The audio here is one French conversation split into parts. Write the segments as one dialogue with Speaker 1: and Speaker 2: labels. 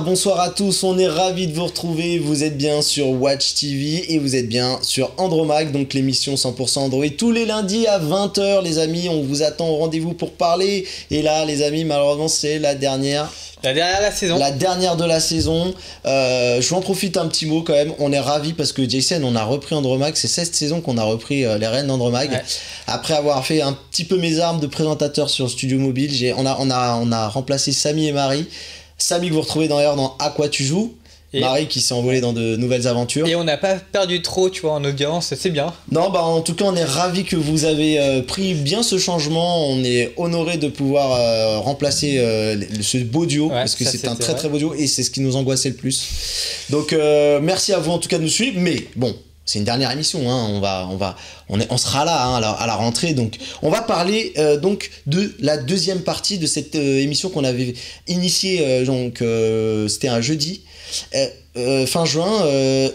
Speaker 1: Bonsoir à tous, on est ravis de vous retrouver, vous êtes bien sur Watch TV et vous êtes bien sur Andromag, donc l'émission 100% Android, tous les lundis à 20h les amis, on vous attend au rendez-vous pour parler, et là les amis, malheureusement c'est la dernière de la saison. Je vous en profite un petit mot quand même, on est ravis parce que Jason, on a repris Andromag, c'est cette saison qu'on a repris les rênes d'Andromag, ouais. Après avoir fait un petit peu mes armes de présentateur sur Studio Mobile, on a remplacé Samy et Marie. Samy que vous retrouvez d'ailleurs dans À quoi tu joues, et Marie qui s'est envolée dans de nouvelles aventures.
Speaker 2: Et on n'a pas perdu trop, tu vois, en audience, c'est bien.
Speaker 1: Non, bah en tout cas, on est ravis que vous avez pris bien ce changement. On est honoré de pouvoir remplacer ce beau duo, parce que c'est un très beau duo et c'est ce qui nous angoissait le plus. Donc merci à vous en tout cas de nous suivre, mais bon. C'est une dernière émission, hein. On sera là hein, à la rentrée, donc on va parler donc de la deuxième partie de cette émission qu'on avait initiée, c'était un jeudi. Fin juin,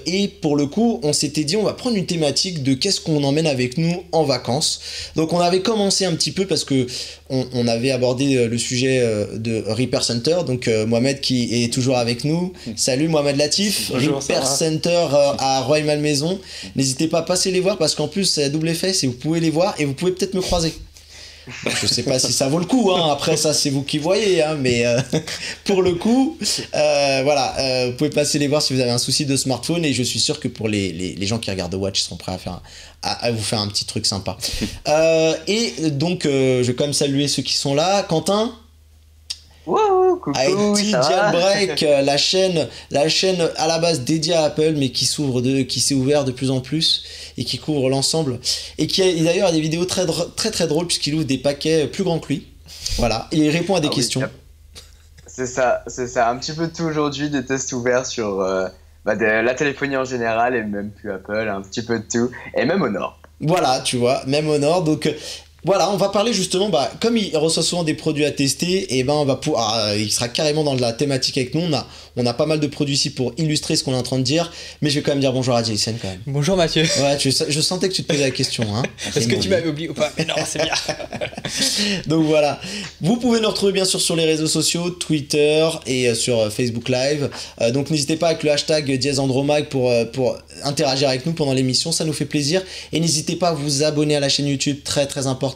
Speaker 1: et pour le coup on s'était dit on va prendre une thématique de qu'est-ce qu'on emmène avec nous en vacances. Donc on avait commencé un petit peu parce que on avait abordé le sujet de Repair Center, donc Mohamed qui est toujours avec nous. Salut Mohamed Latif.
Speaker 3: Bonjour,
Speaker 1: Repair Center à Rueil-Malmaison, n'hésitez pas à passer les voir parce qu'en plus c'est à double effet, c'est vous pouvez les voir et vous pouvez peut-être me croiser. Je sais pas si ça vaut le coup, hein. Après ça c'est vous qui voyez, hein. Mais pour le coup, voilà, vous pouvez passer les voir si vous avez un souci de smartphone et je suis sûr que pour les gens qui regardent Watch, ils sont prêts à vous faire un petit truc sympa. Et donc je vais quand même saluer ceux qui sont là. Quentin.
Speaker 3: Wow, coucou,
Speaker 1: IT Jailbreak, la chaîne à la base dédiée à Apple mais qui s'est ouvert de plus en plus et qui couvre l'ensemble et qui a d'ailleurs a des vidéos très drôles puisqu'il ouvre des paquets plus grands que lui. Voilà, et il répond à des questions.
Speaker 3: C'est ça, un petit peu de tout aujourd'hui, des tests ouverts sur de la téléphonie en général et même plus Apple, un petit peu de tout, et même Honor.
Speaker 1: Voilà, tu vois, même Honor, donc... Voilà, on va parler justement, comme il reçoit souvent des produits à tester, et on va pouvoir, il sera carrément dans la thématique avec nous. On a pas mal de produits ici pour illustrer ce qu'on est en train de dire, mais je vais quand même dire bonjour à Jason quand même.
Speaker 2: Bonjour Mathieu.
Speaker 1: Ouais, je sentais que tu te posais la question, hein.
Speaker 2: Est-ce que tu m'avais oublié ou pas? Mais non, c'est bien.
Speaker 1: Donc voilà, vous pouvez nous retrouver bien sûr sur les réseaux sociaux, Twitter et sur Facebook Live. Donc n'hésitez pas avec le hashtag #DiazAndromag pour interagir avec nous pendant l'émission, ça nous fait plaisir. Et n'hésitez pas à vous abonner à la chaîne YouTube, très très important.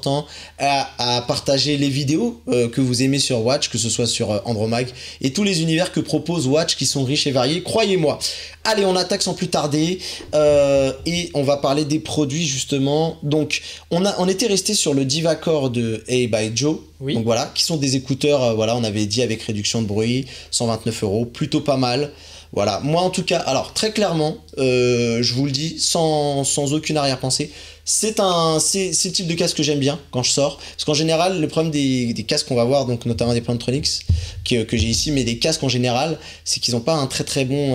Speaker 1: À partager les vidéos que vous aimez sur Watch, que ce soit sur Andromag et tous les univers que propose Watch qui sont riches et variés, croyez-moi. Allez, on attaque sans plus tarder et on va parler des produits justement. Donc on était resté sur le Divacore de Hey by Joe, oui. Donc voilà, qui sont des écouteurs, voilà, on avait dit avec réduction de bruit, 129 €, plutôt pas mal. Voilà, moi en tout cas, alors très clairement, je vous le dis sans aucune arrière-pensée, c'est le type de casque que j'aime bien quand je sors, parce qu'en général le problème des casques qu'on va voir, donc notamment des Plantronics que j'ai ici, mais des casques en général, c'est qu'ils n'ont pas un très très bon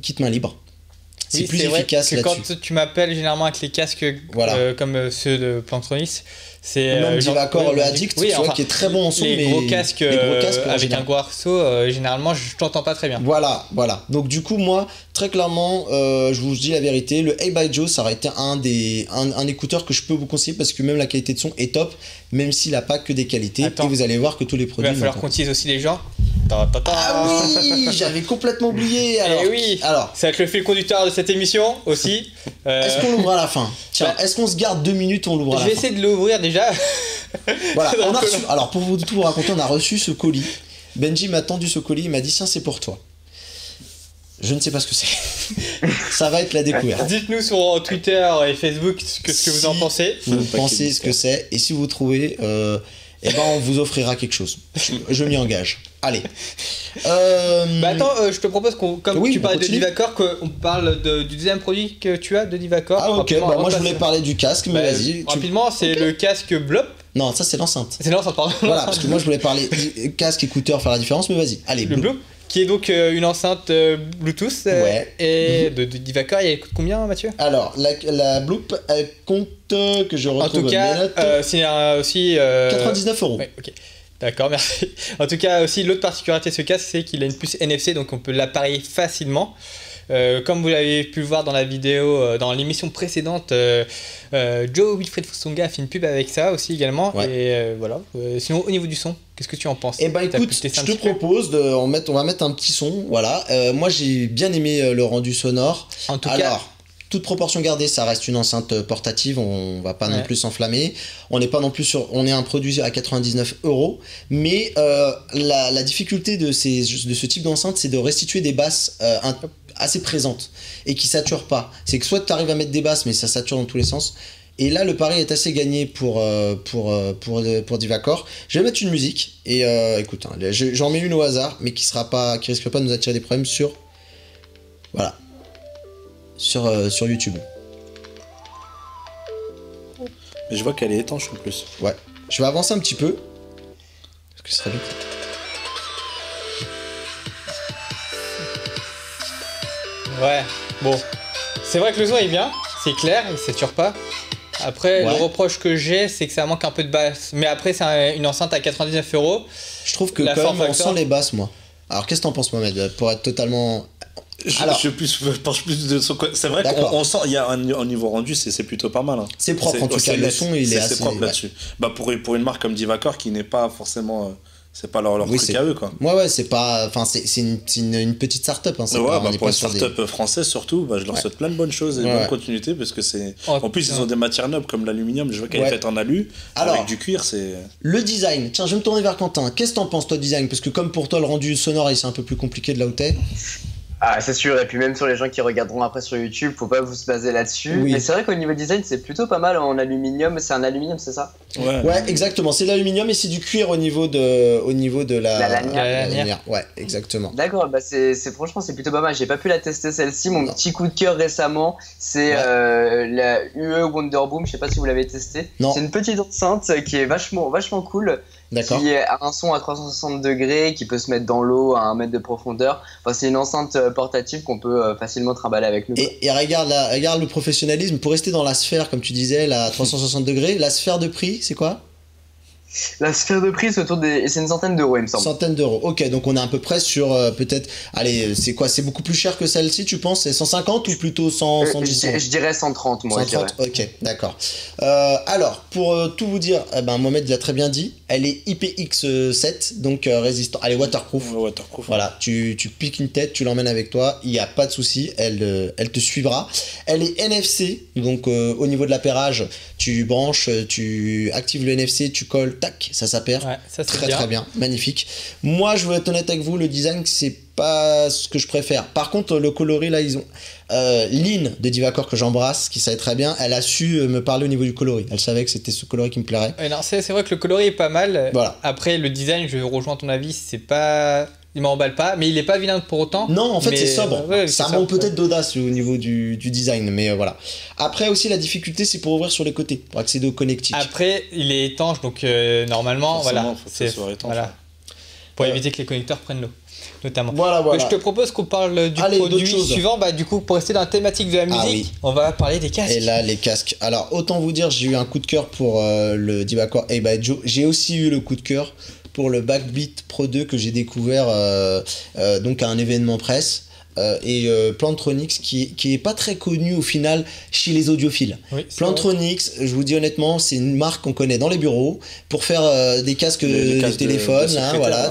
Speaker 1: kit main libre. C'est plus efficace là-dessus.
Speaker 2: Quand tu m'appelles généralement avec les casques voilà. Comme ceux de Plantronics, c'est
Speaker 1: même Divacore, le Addict, tu vois, qui est très bon en son,
Speaker 2: les gros casques avec un gros arceau, généralement je t'entends pas très bien.
Speaker 1: Voilà. Donc du coup moi très clairement, je vous dis la vérité, le Hey by Joe ça aurait été un écouteur que je peux vous conseiller parce que même la qualité de son est top, même s'il n'a pas que des qualités. Attends, et vous allez voir que tous les produits.
Speaker 2: Il va falloir qu'on utilise aussi les gens.
Speaker 1: Ah oui, j'avais complètement oublié. Alors,
Speaker 2: ça va être le fil conducteur de cette émission aussi.
Speaker 1: Est-ce qu'on l'ouvre à la fin? Tiens, est-ce qu'on se garde 2 minutes, on l'ouvre à la fin?
Speaker 2: Je vais essayer de l'ouvrir déjà.
Speaker 1: Voilà, on a reçu, alors pour tout vous raconter, on a reçu ce colis. Benji m'a tendu ce colis, il m'a dit tiens, c'est pour toi. Je ne sais pas ce que c'est. Ça va être la découverte.
Speaker 2: Dites-nous sur Twitter et Facebook ce que vous en pensez.
Speaker 1: Vous pensez ce que c'est, et si vous trouvez, on vous offrira quelque chose. Je m'y engage. Allez.
Speaker 2: Attends, je te propose tu parlais de Divacore, qu'on parle du deuxième produit que tu as de Divacore.
Speaker 1: Ah ok, moi je voulais parler du casque, mais vas-y.
Speaker 2: Rapidement, c'est le casque Blop.
Speaker 1: Non, ça c'est l'enceinte.
Speaker 2: C'est l'enceinte, pardon.
Speaker 1: Voilà, parce que moi je voulais parler casque, écouteur, faire la différence, mais vas-y. Allez,
Speaker 2: le Blop. Qui est donc une enceinte Bluetooth et de Divacore. Elle coûte combien, Mathieu? Alors,
Speaker 1: la Bloop, elle compte que je retrouve.
Speaker 2: En tout cas, c'est aussi
Speaker 1: 99 €.
Speaker 2: Ouais, ok. D'accord, merci. En tout cas, aussi, l'autre particularité de ce casque, c'est qu'il a une puce NFC, donc on peut l'appareiller facilement. Comme vous l'avez pu le voir dans la vidéo, dans l'émission précédente, Joe Wilfried Tsonga a fait une pub avec ça aussi également. Ouais. Et voilà. Sinon, au niveau du son, qu'est-ce que tu en penses?
Speaker 1: Eh ben écoute, je te propose on va mettre un petit son. Voilà. Moi, j'ai bien aimé le rendu sonore.
Speaker 2: En tout cas,
Speaker 1: toute proportion gardée, ça reste une enceinte portative, on va pas non plus s'enflammer. On n'est pas non plus on est un produit à 99 €, mais la difficulté de ce type d'enceinte, c'est de restituer des basses assez présentes et qui saturent pas. C'est que soit tu arrives à mettre des basses, mais ça sature dans tous les sens. Et là, le pari est assez gagné pour Divacor. Je vais mettre une musique et écoute, j'en mets une au hasard, mais qui risque pas de nous attirer des problèmes sur YouTube.
Speaker 4: Mais je vois qu'elle est étanche en plus.
Speaker 1: Ouais. Je vais avancer un petit peu. Parce que ce serait vite.
Speaker 2: Ouais. Bon. C'est vrai que le son est bien. C'est clair. Il sature pas. Après, le reproche que j'ai, c'est que ça manque un peu de basse. Mais après, c'est une enceinte à 99 €.
Speaker 1: Je trouve que quand même, on sent les basses, moi. Alors, qu'est-ce que t'en penses, Mohamed? Pour être totalement...
Speaker 4: Je penche plus de son côté. C'est vrai qu'on sent, il y a un niveau rendu, c'est plutôt pas mal. Hein.
Speaker 1: C'est propre en tout cas, le son il est assez
Speaker 4: propre là-dessus. Bah pour une marque comme Divacor qui n'est pas forcément. C'est pas leur truc à eux quoi.
Speaker 1: Ouais, c'est pas. Enfin, c'est une petite start-up. Hein,
Speaker 4: pour une start-up française surtout, je leur souhaite plein de bonnes choses et bonne continuité parce que c'est. En plus, ils ont des matières nobles comme l'aluminium. Je vois qu'elle est faite en alu. Alors, avec du cuir, c'est.
Speaker 1: Le design. Tiens, je vais me tourner vers Quentin. Qu'est-ce que t'en penses, toi, design? Parce que comme pour toi, le rendu sonore, c'est un peu plus compliqué de là où t'es.
Speaker 3: Ah, c'est sûr, et puis même sur les gens qui regarderont après sur YouTube, faut pas vous se baser là-dessus. Oui. Mais c'est vrai qu'au niveau design, c'est plutôt pas mal en aluminium. C'est un aluminium, c'est ça?
Speaker 1: Ouais, exactement. C'est de l'aluminium et c'est du cuir au niveau de la lanière. Ouais, exactement.
Speaker 3: D'accord, bah franchement, c'est plutôt pas mal. J'ai pas pu la tester celle-ci. Mon petit coup de cœur récemment, c'est la UE Wonderboom. Je sais pas si vous l'avez testé. C'est une petite enceinte qui est vachement cool.
Speaker 1: D'accord.
Speaker 3: Qui a un son à 360 degrés, qui peut se mettre dans l'eau à 1 mètre de profondeur. Enfin, c'est une enceinte portative qu'on peut facilement trimballer avec nous.
Speaker 1: Et regarde le professionnalisme. Pour rester dans la sphère, comme tu disais, la 360 degrés, la sphère de prix, c'est quoi?
Speaker 3: La sphère de prix, c'est une centaine d'euros, il me semble.
Speaker 1: Centaine d'euros, ok, donc on est à peu près sur peut-être. Allez, c'est quoi? C'est beaucoup plus cher que celle-ci, tu penses? C'est 150 ou plutôt 110?
Speaker 3: Je dirais 130, moi.
Speaker 1: 130, ok, d'accord. Alors, pour tout vous dire, Mohamed l'a très bien dit, elle est IPX7, donc résistant. Elle est waterproof.
Speaker 4: Waterproof.
Speaker 1: Voilà, tu piques une tête, tu l'emmènes avec toi, il n'y a pas de souci, elle te suivra. Elle est NFC, donc au niveau de l'appairage, tu branches, tu actives le NFC, tu colles. Tac, ça s'appaire.
Speaker 2: Ouais, ça, c'est
Speaker 1: très bien, magnifique. Moi, je vais être honnête avec vous, le design, c'est pas ce que je préfère. Par contre, le coloris, là, ils ont. Lynn de Divacor, que j'embrasse, qui savait très bien, elle a su me parler au niveau du coloris. Elle savait que c'était ce coloris qui me plairait.
Speaker 2: C'est vrai que le coloris est pas mal.
Speaker 1: Voilà.
Speaker 2: Après, le design, je rejoins ton avis, c'est pas. Il m'emballe pas, mais il est pas vilain pour autant.
Speaker 1: Non, en fait, c'est sobre. Ça manque peut-être d'audace au niveau du design, mais voilà. Après, aussi, la difficulté, c'est pour ouvrir sur les côtés, pour accéder au connectique.
Speaker 2: Après, il est étanche, donc normalement,
Speaker 4: forcément, c'est étanche.
Speaker 2: Voilà. Pour éviter que les connecteurs prennent l'eau, notamment.
Speaker 1: Voilà.
Speaker 2: Je te propose qu'on parle du produit suivant. Du coup, pour rester dans la thématique de la musique, on va parler des casques.
Speaker 1: Et là, les casques. Alors, autant vous dire, j'ai eu un coup de cœur pour le Divacor A-by Joe. J'ai aussi eu le coup de cœur pour le Backbeat Pro 2 que j'ai découvert donc à un événement presse. Et Plantronics qui est pas très connu au final chez les audiophiles.
Speaker 2: Oui,
Speaker 1: Plantronics, je vous dis honnêtement, c'est une marque qu'on connaît dans les bureaux pour faire des casques de téléphone,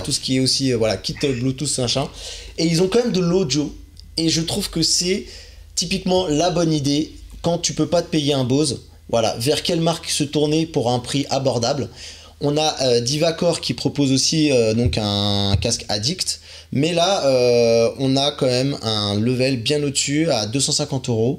Speaker 1: tout ce qui est aussi kit Bluetooth machin. Et ils ont quand même de l'audio et je trouve que c'est typiquement la bonne idée quand tu peux pas te payer un Bose. Voilà, vers quelle marque se tourner pour un prix abordable? On a Divacor qui propose aussi donc un casque Addict, mais là on a quand même un level bien au-dessus à 250 €.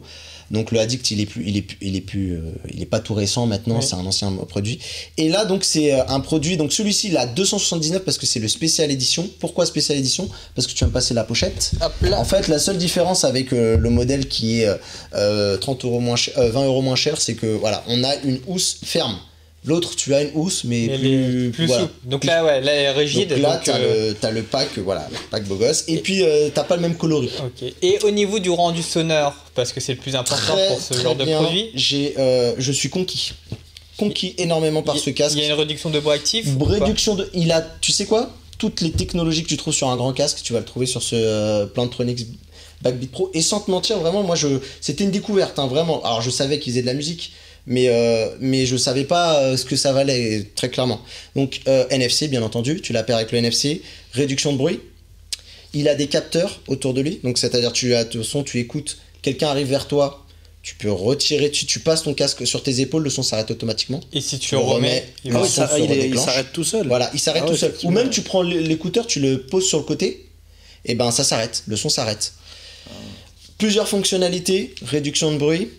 Speaker 1: Donc le Addict il est pas tout récent maintenant, oui. C'est un ancien produit. Et là donc c'est un produit, donc celui-ci il a 279 parce que c'est le spécial édition. Pourquoi spécial édition? Parce que tu vas me passer la pochette. En fait la seule différence avec le modèle qui est 30 € moins cher, 20 € moins cher, c'est que voilà, on a une housse ferme. L'autre, tu as une housse, mais plus
Speaker 2: souple. Donc là, elle est rigide.
Speaker 1: Donc là, t'as le pack, le pack beau gosse. Et puis, t'as pas le même coloris.
Speaker 2: Ok. Et au niveau du rendu sonore, parce que c'est le plus important pour ce genre de produit,
Speaker 1: je suis conquis. conquis énormément par ce casque.
Speaker 2: Il y a une réduction de bois actif.
Speaker 1: Tu sais quoi? Toutes les technologies que tu trouves sur un grand casque, tu vas le trouver sur ce Plantronics Backbeat Pro. Et sans te mentir, vraiment, c'était une découverte, hein, vraiment. Alors, je savais qu'ils faisaient de la musique, mais je savais pas ce que ça valait, très clairement. Donc, NFC, bien entendu, tu l'appaires avec le NFC, réduction de bruit. Il a des capteurs autour de lui, donc c'est-à-dire tu as ton son, tu écoutes, quelqu'un arrive vers toi, tu peux retirer, tu passes ton casque sur tes épaules, le son s'arrête automatiquement.
Speaker 2: Et si tu le remets,
Speaker 4: il s'arrête tout seul.
Speaker 1: Voilà, il s'arrête tout seul. Ou même tu prends l'écouteur, tu le poses sur le côté, et ben ça s'arrête, le son s'arrête. Plusieurs fonctionnalités, réduction de bruit,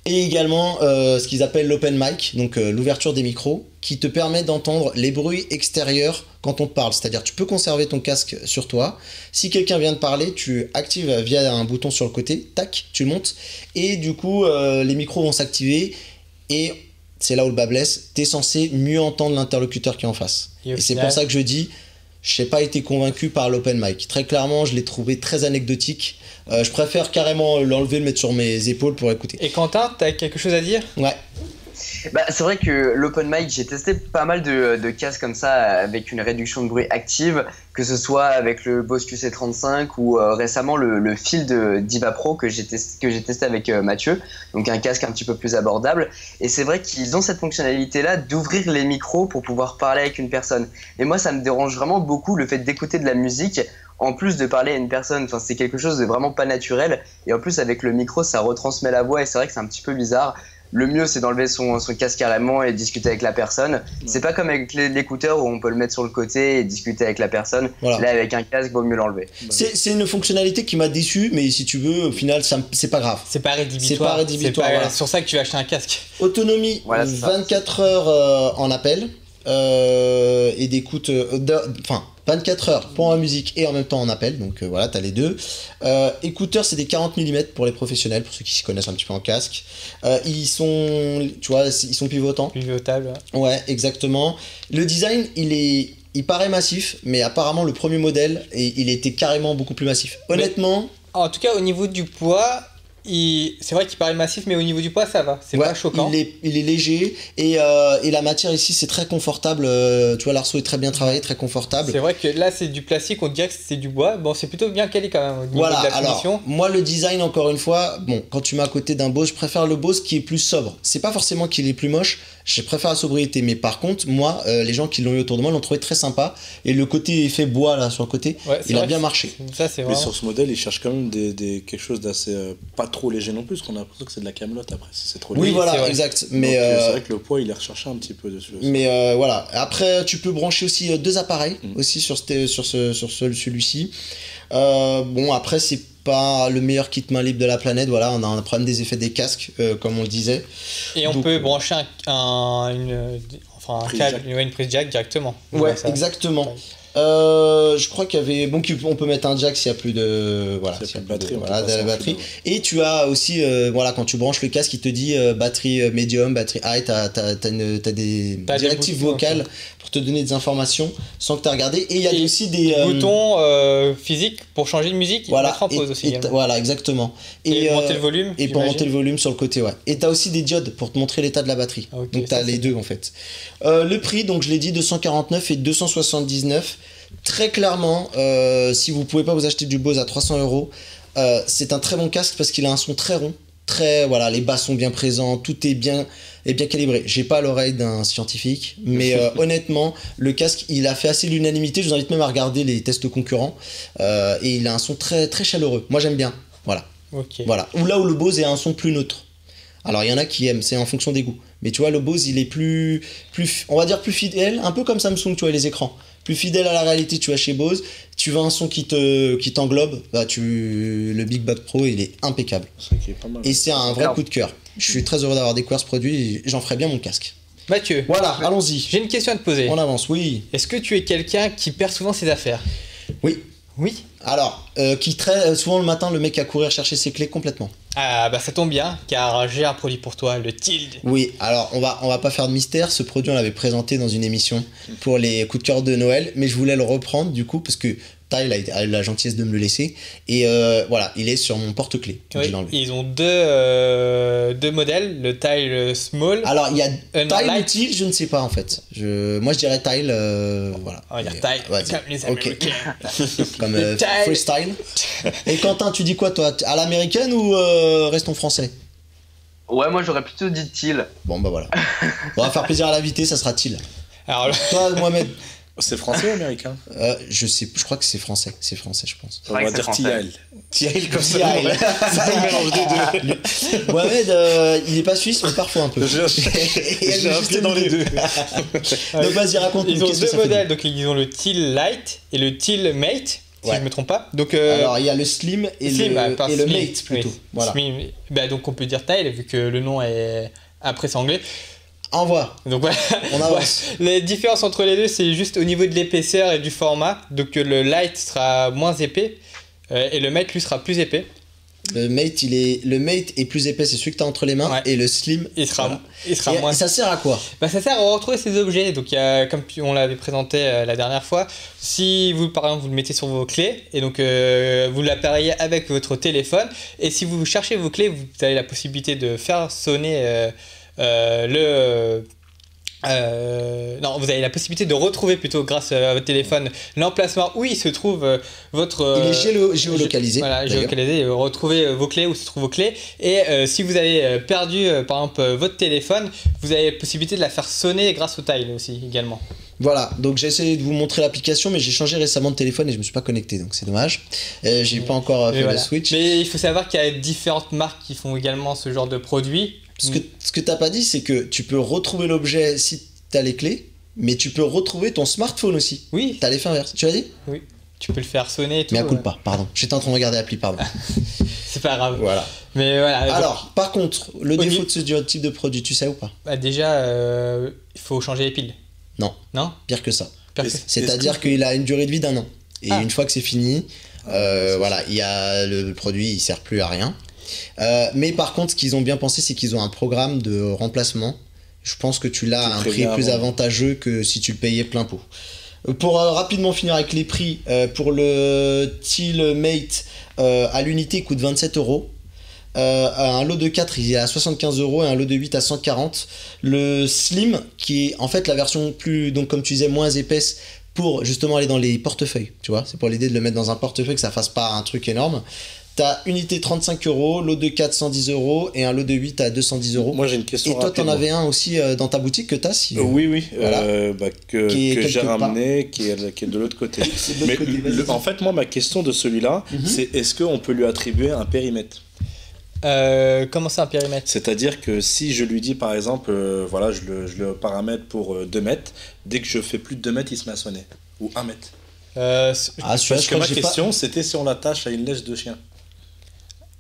Speaker 1: et également ce qu'ils appellent l'open mic, donc l'ouverture des micros, qui te permet d'entendre les bruits extérieurs quand on te parle. C'est-à-dire tu peux conserver ton casque sur toi. Si quelqu'un vient de parler, tu actives via un bouton sur le côté, tac, tu le montes, et du coup les micros vont s'activer, et c'est là où le bas blesse, tu es censé mieux entendre l'interlocuteur qui est en face. Et c'est pour ça que je dis, je n'ai pas été convaincu par l'open mic. Très clairement, je l'ai trouvé très anecdotique. Je préfère carrément l'enlever, le mettre sur mes épaules pour écouter.
Speaker 2: Et Quentin, t'as quelque chose à dire?
Speaker 1: Ouais.
Speaker 3: Bah, c'est vrai que l'open mic, j'ai testé pas mal de casques comme ça avec une réduction de bruit active, que ce soit avec le Bose QC35 ou récemment le Field Diva Pro que j'ai testé avec Mathieu, donc un casque un petit peu plus abordable. Et c'est vrai qu'ils ont cette fonctionnalité-là d'ouvrir les micros pour pouvoir parler avec une personne. Et moi, ça me dérange vraiment beaucoup le fait d'écouter de la musique en plus de parler à une personne. Enfin, c'est quelque chose de vraiment pas naturel. Et en plus, avec le micro, ça retransmet la voix et c'est vrai que c'est un petit peu bizarre. Le mieux, c'est d'enlever son casque carrément et discuter avec la personne. C'est pas comme avec l'écouteur où on peut le mettre sur le côté et discuter avec la personne. Voilà. Là, avec un casque, vaut mieux l'enlever.
Speaker 1: C'est une fonctionnalité qui m'a déçu, mais si tu veux, au final, c'est pas grave.
Speaker 2: C'est pas rédhibitoire. C'est
Speaker 1: voilà.
Speaker 2: sur ça que tu vas acheter un casque.
Speaker 1: Autonomie, voilà, 24 heures en appel et d'écoute. 24 heures pour la musique et en même temps en appel, donc voilà, t'as les deux. Écouteurs, c'est des 40 mm pour les professionnels, pour ceux qui s'y connaissent un petit peu en casque. Ils sont pivotants.
Speaker 2: Pivotables.
Speaker 1: Ouais, exactement. Le design, il paraît massif, mais apparemment le premier modèle, il était carrément beaucoup plus massif. Honnêtement...
Speaker 2: En tout cas, au niveau du poids... C'est vrai qu'il paraît massif, mais au niveau du poids, ça va. C'est pas choquant.
Speaker 1: Il est léger et la matière ici, c'est très confortable. Tu vois, l'arceau est très bien travaillé, très confortable.
Speaker 2: C'est vrai que là, c'est du plastique, on dirait que c'est du bois. Bon, c'est plutôt bien calé quand même au niveau de la finition.
Speaker 1: Alors, moi, le design, encore une fois, bon, quand tu mets à côté d'un Bose, je préfère le Bose qui est plus sobre. C'est pas forcément qu'il est plus moche, je préfère la sobriété. Mais par contre, moi, les gens qui l'ont eu autour de moi l'ont trouvé très sympa. Et le côté effet bois, là, sur le côté, il a bien marché.
Speaker 2: Ça, c'est
Speaker 4: vraiment... Mais sur ce modèle, ils cherchent quand même quelque chose d'assez pas trop léger non plus, parce qu'on a l'impression que c'est de la camelote après, c'est trop léger.
Speaker 1: Oui, voilà, exact. Mais
Speaker 4: c'est vrai que le poids, il est recherché un petit peu dessus aussi.
Speaker 1: Mais voilà, après tu peux brancher aussi deux appareils aussi sur celui-ci. Bon, après c'est pas le meilleur kit main libre de la planète, voilà, on a un problème des effets des casques, comme on le disait.
Speaker 2: Et on peut brancher une prise jack directement.
Speaker 1: Ouais, exactement. Je crois qu'il y avait on peut mettre un jack s'il y a plus de la batterie. Et tu as aussi quand tu branches le casque, il te dit batterie médium, batterie high, t'as des directives vocales pour te donner des informations sans que tu aies regardé. Et il y a aussi des
Speaker 2: boutons physiques pour changer de musique, mettre en pause aussi.
Speaker 1: Voilà, exactement.
Speaker 2: Et monter le volume.
Speaker 1: Et pour monter le volume sur le côté, ouais. Et tu as aussi des diodes pour te montrer l'état de la batterie. Okay, donc tu as les deux en fait. Le prix, donc je l'ai dit, 249 et 279. Très clairement, si vous pouvez pas vous acheter du Bose à 300 €, c'est un très bon casque parce qu'il a un son très rond, les basses sont bien présents, tout est bien calibré. J'ai pas l'oreille d'un scientifique, mais honnêtement, le casque, il a fait assez l'unanimité. Je vous invite même à regarder les tests concurrents, et il a un son très très chaleureux. Moi j'aime bien, voilà.
Speaker 2: Okay.
Speaker 1: Voilà. Ou là où le Bose est un son plus neutre. Alors il y en a qui aiment, c'est en fonction des goûts. Mais tu vois, le Bose, il est plus, on va dire plus fidèle, un peu comme Samsung, tu vois, les écrans. Plus fidèle à la réalité, tu vas chez Bose, tu veux un son qui t'englobe, le Big Back Pro, il est impeccable. Et c'est un vrai coup de cœur. Je suis très heureux d'avoir découvert ce produit et j'en ferai bien mon casque.
Speaker 2: Mathieu,
Speaker 1: voilà, allons-y.
Speaker 2: J'ai une question à te poser.
Speaker 1: On avance, oui.
Speaker 2: Est-ce que tu es quelqu'un qui perd souvent ses affaires ?
Speaker 1: Oui.
Speaker 2: Oui.
Speaker 1: Alors, qui très souvent le matin, le mec à courir chercher ses clés complètement.
Speaker 2: Ah bah ça tombe bien, car j'ai un produit pour toi, le Tild.
Speaker 1: Oui, alors on va pas faire de mystère, ce produit on l'avait présenté dans une émission pour les coups de cœur de Noël, mais je voulais le reprendre du coup, parce que Tile a eu la gentillesse de me le laisser. Et voilà, il est sur mon porte-clés.
Speaker 2: Oui, ils ont deux modèles, le Tile Small.
Speaker 1: Alors, il y a Tile ou Tile, je ne sais pas en fait. Moi, je dirais Tile. Voilà.
Speaker 2: On va dire Tile, comme les Américains.
Speaker 1: Comme freestyle. Et Quentin, tu dis quoi toi? À l'américaine ou restons français?
Speaker 3: Ouais, moi j'aurais plutôt dit Tile.
Speaker 1: Bon, bah voilà. On va faire plaisir à l'invité, ça sera Tile.
Speaker 2: Alors,
Speaker 1: toi, Mohamed.
Speaker 4: C'est français ou américain?
Speaker 1: Je crois que c'est français. C'est français, je pense.
Speaker 4: On va dire Tile.
Speaker 1: Tile comme ça. C'est un mélange des deux. Mohamed, il est pas suisse, mais parfois un peu.
Speaker 4: J'ai un pied dans les deux.
Speaker 1: Donc vas-y, raconte-nous.
Speaker 2: Ils ont deux modèles, donc ils ont le Tile Lite et le Tile Mate. Si je me trompe pas. Donc,
Speaker 1: alors il y a le Slim et le Mate plutôt.
Speaker 2: Oui.
Speaker 1: Voilà.
Speaker 2: Slim, donc on peut dire Tile vu que le nom est après c'est anglais.
Speaker 1: Envoie.
Speaker 2: Donc voilà.
Speaker 1: On avance.
Speaker 2: Les différences entre les deux, c'est juste au niveau de l'épaisseur et du format. Donc le Lite sera moins épais et le Mate lui sera plus épais.
Speaker 1: Le Mate est plus épais, c'est celui que tu as entre les mains, et le Slim
Speaker 2: il sera moins.
Speaker 1: Et ça sert à quoi?
Speaker 2: Ça sert à retrouver ces objets. Donc il y a, comme on l'avait présenté la dernière fois, si vous par exemple vous le mettez sur vos clés et donc vous l'appareillez avec votre téléphone, et si vous cherchez vos clés, vous avez la possibilité de faire sonner non, vous avez la possibilité de retrouver plutôt grâce à votre téléphone l'emplacement où il se trouve votre.
Speaker 1: Il est géolocalisé.
Speaker 2: Voilà, géolocalisé. Retrouvez vos clés, où se trouvent vos clés. Et si vous avez perdu par exemple votre téléphone, vous avez la possibilité de la faire sonner grâce au Tile aussi également.
Speaker 1: Voilà, donc j'ai essayé de vous montrer l'application, mais j'ai changé récemment de téléphone et je me suis pas connecté, donc c'est dommage. J'ai pas encore fait le switch.
Speaker 2: Mais il faut savoir qu'il y a différentes marques qui font également ce genre de produit.
Speaker 1: Ce que t'as pas dit, c'est que tu peux retrouver l'objet si t'as les clés, mais tu peux retrouver ton smartphone aussi.
Speaker 2: Oui.
Speaker 1: T'as l'effet inverse. Tu l'as dit?
Speaker 2: Oui. Tu peux le faire sonner et tout.
Speaker 1: Mais à coup de pas, pardon. J'étais en train de regarder l'appli, pardon.
Speaker 2: C'est pas grave.
Speaker 1: Voilà.
Speaker 2: Mais voilà.
Speaker 1: Alors, par contre, le défaut de ce type de produit, tu sais ou pas?
Speaker 2: Déjà, il faut changer les piles.
Speaker 1: Non.
Speaker 2: Non?
Speaker 1: Pire que ça. C'est-à-dire qu'il a une durée de vie d'1 an. Et une fois que c'est fini, voilà, le produit il sert plus à rien. Mais par contre, ce qu'ils ont bien pensé, c'est qu'ils ont un programme de remplacement. Je pense que tu l'as à un prix plus avantageux que si tu le payais plein pot. Pour rapidement finir avec les prix, pour le Tile Mate, à l'unité il coûte 27€. Un lot de 4 il est à 75€ et un lot de 8 à 140. Le Slim, qui est en fait la version plus, donc comme tu disais, moins épaisse, pour justement aller dans les portefeuilles, tu vois, c'est pour l'idée de le mettre dans un portefeuille, que ça fasse pas un truc énorme. T'as unité 35€, lot de 4 110€ et un lot de 8 à 210€.
Speaker 4: Moi j'ai une question.
Speaker 1: Et toi t'en avais un aussi dans ta boutique que t'as si,
Speaker 4: Oui,
Speaker 1: voilà.
Speaker 4: Que j'ai ramené, qui est de l'autre côté. Mais en fait moi ma question de celui-là, c'est est-ce qu'on peut lui attribuer un périmètre?
Speaker 2: Comment c'est un périmètre?
Speaker 4: C'est-à-dire que si je lui dis par exemple, voilà, je le paramètre pour 2 mètres, dès que je fais plus de 2 mètres, il se met à sonner. Ou 1 mètre. Parce que ma question, c'était si on l'attache à une laisse de chien.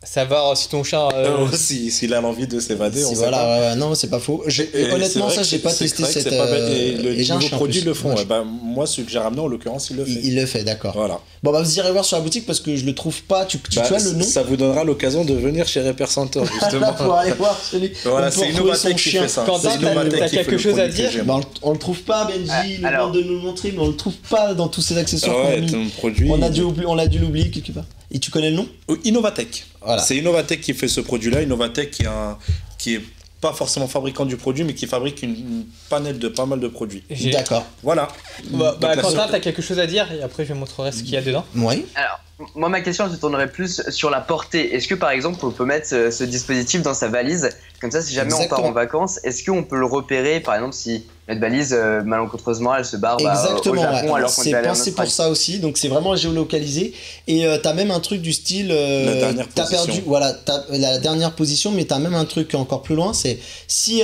Speaker 2: Savoir si ton chat.
Speaker 4: S'il a l'envie de s'évader, on
Speaker 1: voilà,
Speaker 4: sait pas.
Speaker 1: non, c'est pas faux. Honnêtement, ça, j'ai pas testé cette.
Speaker 4: Et les nouveaux produits le font. Moi, celui que j'ai ramené, en l'occurrence, il le fait.
Speaker 1: Il le fait, d'accord.
Speaker 4: Voilà.
Speaker 1: Bon, bah, vous irez voir sur la boutique parce que je le trouve pas. Tu as le nom?
Speaker 4: Ça vous donnera l'occasion de venir chez Repair Center, justement.
Speaker 1: Pour aller voir celui.
Speaker 4: Voilà, c'est Innovatech qui fait ça.
Speaker 2: Quentin, t'as quelque chose à dire?
Speaker 1: On le trouve pas, Benji. Il demande de nous le montrer, mais on le trouve pas dans tous ces accessoires.
Speaker 4: Ouais, ton produit.
Speaker 1: On a dû l'oublier quelque part. Et tu connais le nom?
Speaker 4: Innovatech.
Speaker 1: Voilà.
Speaker 4: C'est Innovatech qui fait ce produit-là. Innovatech qui est pas forcément fabriquant du produit, mais qui fabrique une panel de pas mal de produits.
Speaker 1: D'accord.
Speaker 4: Voilà.
Speaker 2: Quentin, t'as quelque chose à dire et après je montrerai ce qu'il y a dedans.
Speaker 1: Oui.
Speaker 3: Alors, moi ma question se tournerait plus sur la portée. Est-ce que par exemple on peut mettre ce dispositif dans sa valise? Comme ça, si jamais on part en vacances, est-ce qu'on peut le repérer? Par exemple, si notre valise, malencontreusement, elle se barre au Japon alors qu'on est allé en Australie.
Speaker 1: C'est pensé pour ça aussi, donc c'est vraiment géolocalisé. Et t'as même un truc du style, t'as perdu, voilà, t'as la dernière position, mais t'as même un truc encore plus loin, c'est si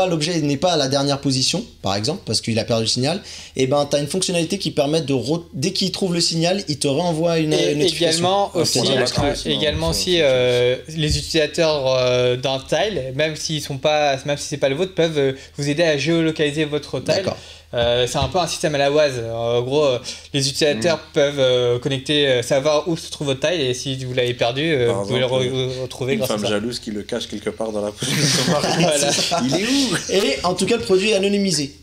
Speaker 1: l'objet n'est pas à la dernière position, par exemple, parce qu'il a perdu le signal, et ben t'as une fonctionnalité qui permet dès qu'il trouve le signal, il te renvoie une notification.
Speaker 2: Également aussi, les utilisateurs d'un Tile, même si c'est pas le vôtre, peuvent vous aider à géolocaliser votre Tile. C'est un peu un système à la Waze. En gros, les utilisateurs peuvent connecter, savoir où se trouve votre Tile, et si vous l'avez perdu, vous pouvez le retrouver grâce à ça.
Speaker 4: Une femme jalouse qui le cache quelque part dans la poche.
Speaker 1: Voilà. Il est où? Et en tout cas, le produit est anonymisé.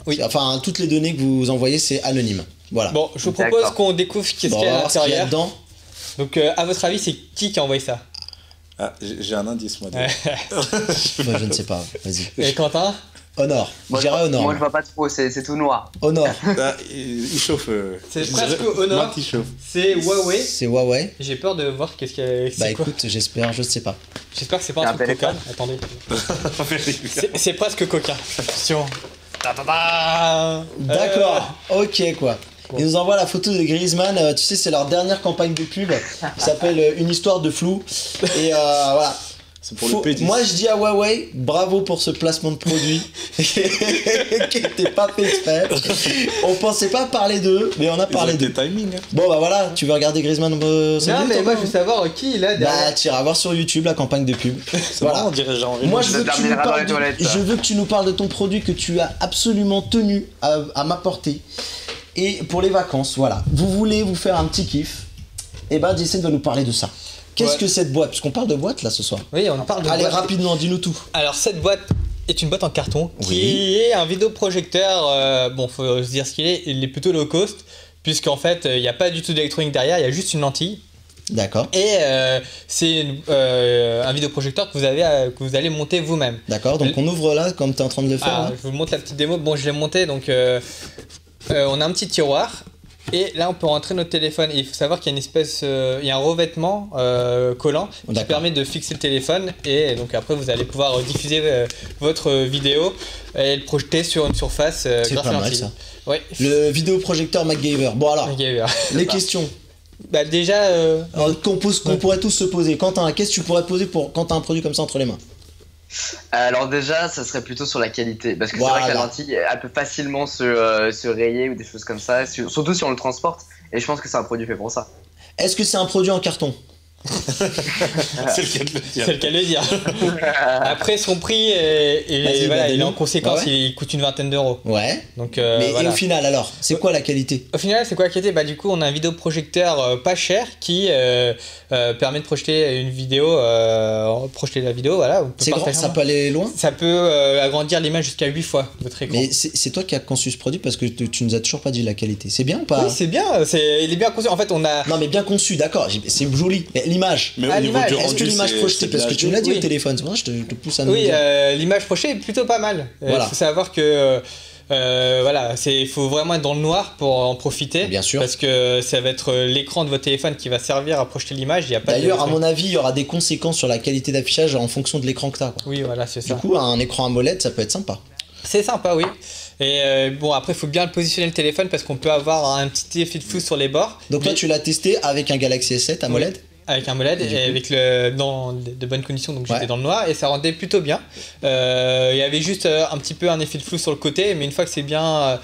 Speaker 2: Oui.
Speaker 1: Enfin, toutes les données que vous envoyez, c'est anonyme. Voilà.
Speaker 2: Bon, je vous propose qu'on découvre qu'est-ce qu'il y a à l'intérieur.
Speaker 1: Dedans.
Speaker 2: Donc, à votre avis, c'est qui a envoyé ça?
Speaker 4: Ah, j'ai un indice, moi.
Speaker 1: Moi, je ne sais pas. Vas-y.
Speaker 2: Et Quentin?
Speaker 1: Honor.
Speaker 3: Moi, je vois pas trop, c'est tout noir.
Speaker 1: Honor.
Speaker 4: Ah, il chauffe.
Speaker 2: C'est presque Honor. C'est Huawei.
Speaker 1: C'est Huawei.
Speaker 2: J'ai peur de voir qu'est-ce qu'il y a.
Speaker 1: Bah écoute, j'espère, je sais pas.
Speaker 2: J'espère que c'est pas un truc coquin. Attendez. C'est presque coquin. Attention.
Speaker 1: D'accord, ok quoi. Ils nous envoient la photo de Griezmann, tu sais, c'est leur dernière campagne de pub qui s'appelle Une histoire de flou. Et voilà.
Speaker 4: C'est pour le P10.
Speaker 1: Moi je dis à Huawei, bravo pour ce placement de produit qui n'était pas fait exprès. On pensait pas parler d'eux, mais on a parlé d'eux.
Speaker 4: Timing. Hein.
Speaker 1: Bon bah voilà, tu veux regarder Griezmann
Speaker 2: Non mais moi je veux savoir qui il a derrière.
Speaker 1: Bah tu iras voir sur YouTube la campagne de pub.
Speaker 4: Voilà, on dirait genre.
Speaker 1: Moi je veux que tu nous parles de ton produit que tu as absolument tenu à m'apporter. Et pour les vacances, voilà. Vous voulez vous faire un petit kiff, et ben Jason va nous parler de ça. Qu'est-ce que cette boîte? Parce qu'on parle de boîte là ce soir.
Speaker 2: Oui, on parle de boîte.
Speaker 1: Allez, rapidement, dis-nous tout.
Speaker 2: Alors, cette boîte est une boîte en carton qui est un vidéoprojecteur. Bon, faut se dire ce qu'il est. Il est plutôt low cost, puisqu'en fait, il n'y a pas du tout d'électronique derrière, il y a juste une lentille.
Speaker 1: D'accord.
Speaker 2: Et c'est un vidéoprojecteur que vous allez monter vous-même.
Speaker 1: D'accord, donc on ouvre là, comme tu es en train de le faire.
Speaker 2: Ah, je vous montre la petite démo. Bon, je l'ai monté, donc on a un petit tiroir. Et là, on peut rentrer notre téléphone. Et il faut savoir qu'il y a il y a un revêtement collant qui permet de fixer le téléphone. Et donc après, vous allez pouvoir diffuser votre vidéo et le projeter sur une surface grâce à lentille. Ça. Ouais.
Speaker 1: Le vidéoprojecteur MacGyver. Bon alors, les questions.
Speaker 2: Bah déjà,
Speaker 1: qu'on pourrait tous se poser. Quentin, qu'est-ce que tu pourrais poser quand tu as un produit comme ça entre les mains?
Speaker 3: Alors déjà, ça serait plutôt sur la qualité, parce que c'est vrai que la lentille, elle peut facilement se rayer ou des choses comme ça, surtout si on le transporte, et je pense que c'est un produit fait pour ça.
Speaker 1: Est-ce que c'est un produit en carton?
Speaker 4: C'est le cas de le dire.
Speaker 2: C'est le cas de le dire. Après, son prix il est en conséquence, il coûte une vingtaine d'euros.
Speaker 1: Ouais.
Speaker 2: Donc,
Speaker 1: mais et au final, alors, c'est quoi la qualité?
Speaker 2: Au final, c'est quoi la qualité? Bah, du coup, on a un vidéoprojecteur pas cher qui permet de projeter une vidéo, projeter la vidéo, voilà.
Speaker 1: C'est grand, ça peut aller loin?
Speaker 2: Ça peut agrandir l'image jusqu'à 8 fois votre écran.
Speaker 1: Mais c'est toi qui as conçu ce produit parce que tu nous as toujours pas dit la qualité. C'est bien ou pas?
Speaker 2: Oui, c'est bien, il est bien conçu. En fait, on a.
Speaker 1: Non, mais bien conçu, d'accord, c'est joli. Mais l'image.
Speaker 4: Mais au niveau du rendu,
Speaker 1: est-ce que l'image projetée, parce que tu me l'as dit au téléphone, c'est pour ça que je te pousse à nous dire.
Speaker 2: L'image projetée est plutôt pas mal.
Speaker 1: Voilà.
Speaker 2: Il faut savoir que il faut vraiment être dans le noir pour en profiter.
Speaker 1: Bien sûr.
Speaker 2: Parce que ça va être l'écran de votre téléphone qui va servir à projeter l'image.
Speaker 1: D'ailleurs, à mon avis, il y aura des conséquences sur la qualité d'affichage en fonction de l'écran que tu as.
Speaker 2: Oui, voilà, c'est ça.
Speaker 1: Du coup, un écran AMOLED, ça peut être sympa.
Speaker 2: C'est sympa, oui. Et bon, après, il faut bien le positionner le téléphone parce qu'on peut avoir un petit effet de flou sur les bords.
Speaker 1: Donc, toi, tu l'as testé avec un Galaxy S7 AMOLED?
Speaker 2: Oui. Avec un AMOLED et avec dans de bonnes conditions, donc j'étais dans le noir et ça rendait plutôt bien. Il y avait juste un petit peu un effet de flou sur le côté, mais une fois que c'est bien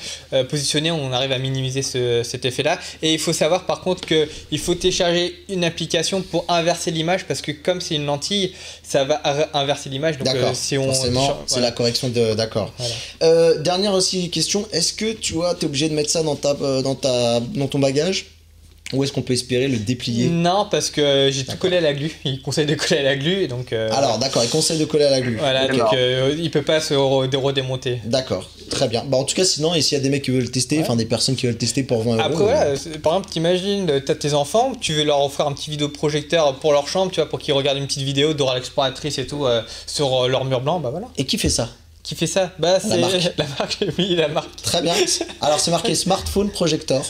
Speaker 2: positionné, on arrive à minimiser cet effet-là. Et il faut savoir par contre qu'il faut télécharger une application pour inverser l'image parce que comme c'est une lentille, ça va inverser l'image. Donc si on
Speaker 1: forcément, c'est la correction de. D'accord. Voilà. Dernière aussi question, est-ce que tu es obligé de mettre ça dans ton bagage? Ou est-ce qu'on peut espérer le déplier?
Speaker 2: Non, parce que j'ai tout collé à la glu. Il conseille de coller à la glu. Donc,
Speaker 1: alors, d'accord, il conseille de coller à la glu.
Speaker 2: Voilà, donc il peut pas se redémonter.
Speaker 1: D'accord, très bien. Bah, en tout cas, sinon, et s'il y a des mecs qui veulent le tester, enfin des personnes qui veulent le tester pour 20 €.
Speaker 2: Après, voilà, par exemple, t'imagines, t'as tes enfants, tu veux leur offrir un petit vidéoprojecteur pour leur chambre, tu vois, pour qu'ils regardent une petite vidéo Dora l'exploratrice et tout sur leur mur blanc, bah voilà.
Speaker 1: Et qui fait ça?
Speaker 2: Qui fait ça? Bah, c'est la marque. Oui, la marque.
Speaker 1: Très bien. Alors, c'est marqué Smartphone Projector.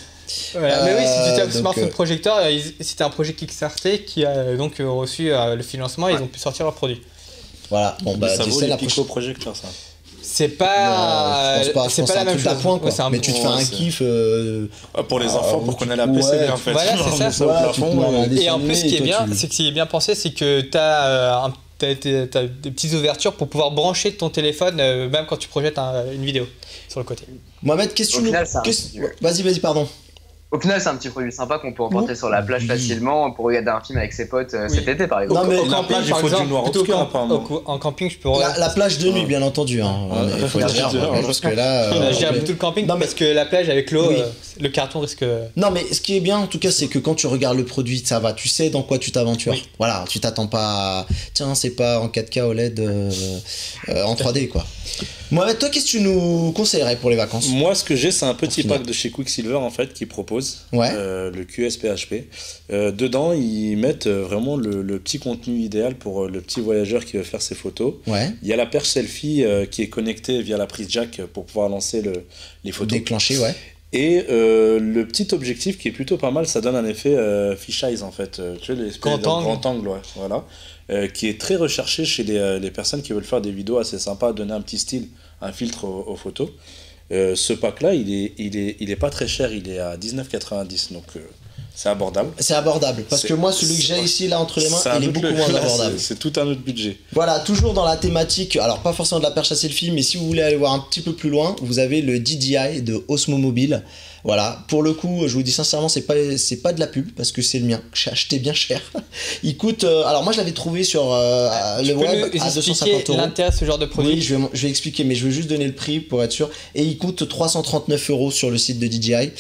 Speaker 2: Voilà. Mais oui, si tu tapes Smartphone Projector, c'était un projet Kickstarter qui a donc reçu le financement et ils ont pu sortir leurs produits.
Speaker 1: Voilà, bon bah
Speaker 4: ça vaut les Pico-projecteurs ça.
Speaker 2: C'est pas,
Speaker 1: c'est pas la même chose. Point, quoi. Mais tu te fais un kiff
Speaker 4: pour les enfants pour qu'on ait la PC bien en fait.
Speaker 2: Voilà, c'est ça. Et en plus, ce qui est bien, c'est que ce qui est bien pensé, c'est que t'as des petites ouvertures pour pouvoir brancher ton téléphone même quand tu projettes une vidéo sur le côté.
Speaker 1: Mohamed, question. Vas-y, pardon.
Speaker 3: Au final, c'est un petit produit sympa qu'on peut emporter sur la plage facilement pour regarder un film avec ses potes cet été, par exemple.
Speaker 1: Non, mais
Speaker 4: au camping, il faut du noir obscur, apparemment.
Speaker 2: En camping, je peux
Speaker 1: la plage de nuit, bien entendu. Il faut dire, parce que là.
Speaker 2: J'ai plutôt le camping parce que la plage avec l'eau, le carton risque...
Speaker 1: Non, mais ce qui est bien en tout cas, c'est que quand tu regardes le produit, ça va, tu sais dans quoi tu t'aventures. Oui. Voilà, tu t'attends pas à... Tiens, c'est pas en 4K OLED en 3D, quoi. Mohamed, toi, qu'est-ce que tu nous conseillerais pour les vacances?
Speaker 4: Moi, ce que j'ai, c'est un petit pack de chez Quicksilver, en fait, qui propose le QSPHP. Dedans, ils mettent vraiment le petit contenu idéal pour le petit voyageur qui veut faire ses photos.
Speaker 1: Ouais.
Speaker 4: Il y a la perche selfie qui est connectée via la prise jack pour pouvoir lancer les photos.
Speaker 1: Déclencher, ouais.
Speaker 4: Et le petit objectif qui est plutôt pas mal, ça donne un effet fisheye en fait. Tu sais, l'espèce de grand angle, ouais, voilà. Qui est très recherché chez les personnes qui veulent faire des vidéos assez sympas, donner un petit style, un filtre aux photos. Ce pack-là, il est pas très cher, il est à 19,90, donc c'est abordable.
Speaker 1: C'est abordable, parce que moi, celui que j'ai ici, là, entre les mains, il est beaucoup moins abordable.
Speaker 4: C'est tout un autre budget.
Speaker 1: Voilà, toujours dans la thématique, alors pas forcément de la perche à selfie, mais si vous voulez aller voir un petit peu plus loin, vous avez le DJI de Osmo Mobile. Voilà, pour le coup, je vous dis sincèrement, c'est pas de la pub, parce que c'est le mien, que j'ai acheté bien cher. Il coûte, alors moi je l'avais trouvé sur le web à 250 €.
Speaker 2: L'intérêt de ce genre de produit.
Speaker 1: Oui, je vais expliquer, mais je vais juste donner le prix pour être sûr. Et il coûte 339 € sur le site de DJI.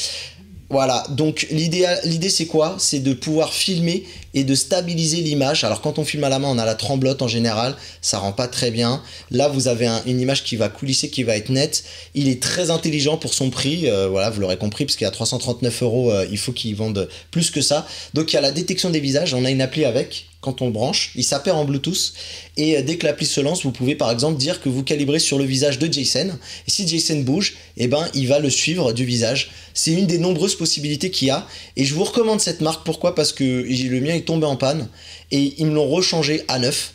Speaker 1: Voilà, donc l'idée c'est quoi? C'est de pouvoir filmer et de stabiliser l'image. Alors quand on filme à la main, on a la tremblote en général, ça rend pas très bien. Là vous avez une image qui va coulisser, qui va être nette. Il est très intelligent pour son prix, voilà, vous l'aurez compris, parce qu'il y a 339 €, il faut qu'ils vendent plus que ça. Donc il y a la détection des visages, on a une appli avec. Quand on le branche, il s'appelle en Bluetooth et dès que l'appli se lance, vous pouvez par exemple dire que vous calibrez sur le visage de Jason et si Jason bouge, eh ben, il va le suivre du visage. C'est une des nombreuses possibilités qu'il y a et je vous recommande cette marque. Pourquoi? Parce que le mien est tombé en panne et ils me l'ont rechangé à neuf.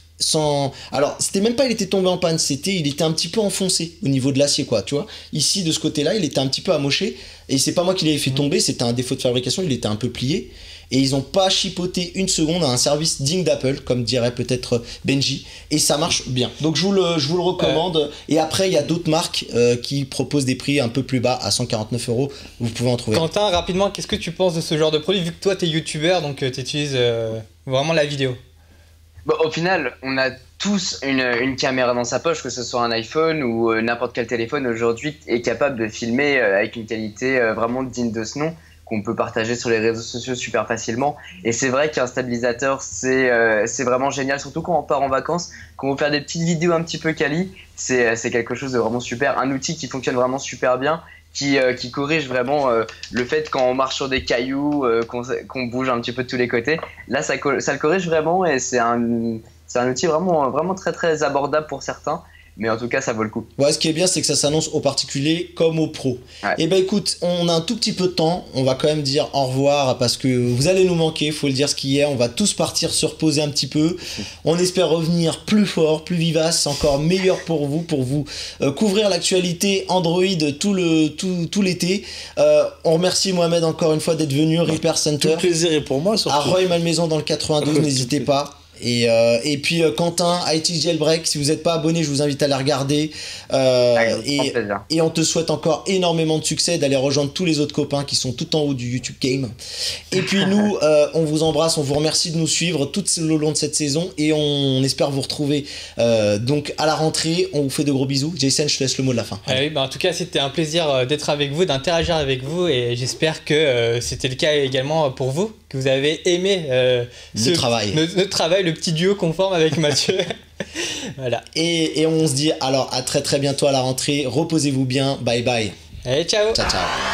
Speaker 1: Alors c'était même pas il était tombé en panne, il était un petit peu enfoncé au niveau de l'acier, quoi, tu vois. Ici de ce côté là il était un petit peu amoché et c'est pas moi qui l'avais fait tomber, c'était un défaut de fabrication, il était un peu plié. Et ils n'ont pas chipoté une seconde à un service digne d'Apple, comme dirait peut-être Benji, et ça marche bien. Donc je vous le recommande. Et après, il y a d'autres marques qui proposent des prix un peu plus bas, à 149 €. Vous pouvez en trouver.
Speaker 2: Quentin, rapidement, qu'est-ce que tu penses de ce genre de produit, vu que toi, tu es youtubeur, donc tu utilises vraiment la vidéo?
Speaker 3: Bon, au final, on a tous une caméra dans sa poche, que ce soit un iPhone ou n'importe quel téléphone aujourd'hui est capable de filmer avec une qualité vraiment digne de ce nom, qu'on peut partager sur les réseaux sociaux super facilement. Et c'est vrai qu'un stabilisateur, c'est vraiment génial, surtout quand on part en vacances, quand on veut faire des petites vidéos un petit peu quali, c'est quelque chose de vraiment super. Un outil qui fonctionne vraiment super bien, qui corrige vraiment le fait quand on marche sur des cailloux, qu'on bouge un petit peu de tous les côtés. Là, ça le corrige vraiment et c'est un outil vraiment, vraiment très très abordable pour certains. Mais en tout cas, ça vaut le coup.
Speaker 1: Ouais, ce qui est bien, c'est que ça s'annonce aux particuliers comme aux pros. Ouais. Et ben écoute, on a un tout petit peu de temps. On va quand même dire au revoir parce que vous allez nous manquer, faut le dire ce qu'il y a. On va tous partir se reposer un petit peu. On espère revenir plus fort, plus vivace, encore meilleur pour vous couvrir l'actualité Android tout l'été. On remercie Mohamed encore une fois d'être venu, Repair Center.
Speaker 4: Tout plaisir et pour moi surtout.
Speaker 1: À Rueil-Malmaison dans le 92, n'hésitez pas. Et puis Quentin, IT Jailbreak, si vous n'êtes pas abonné, je vous invite à la regarder. Et on te souhaite encore énormément de succès, d'aller rejoindre tous les autres copains qui sont tout en haut du YouTube Game. Et puis nous, on vous embrasse, on vous remercie de nous suivre tout le long de cette saison et on espère vous retrouver donc à la rentrée. On vous fait de gros bisous. Jason, je te laisse le mot de la fin.
Speaker 2: Oui, en tout cas, c'était un plaisir d'être avec vous, d'interagir avec vous et j'espère que c'était le cas également pour vous, que vous avez aimé
Speaker 1: notre
Speaker 2: travail, le petit duo qu'on forme avec Mathieu. Voilà.
Speaker 1: Et on se dit alors à très très bientôt à la rentrée. Reposez-vous bien. Bye bye.
Speaker 2: Allez, ciao.
Speaker 1: Ciao ciao.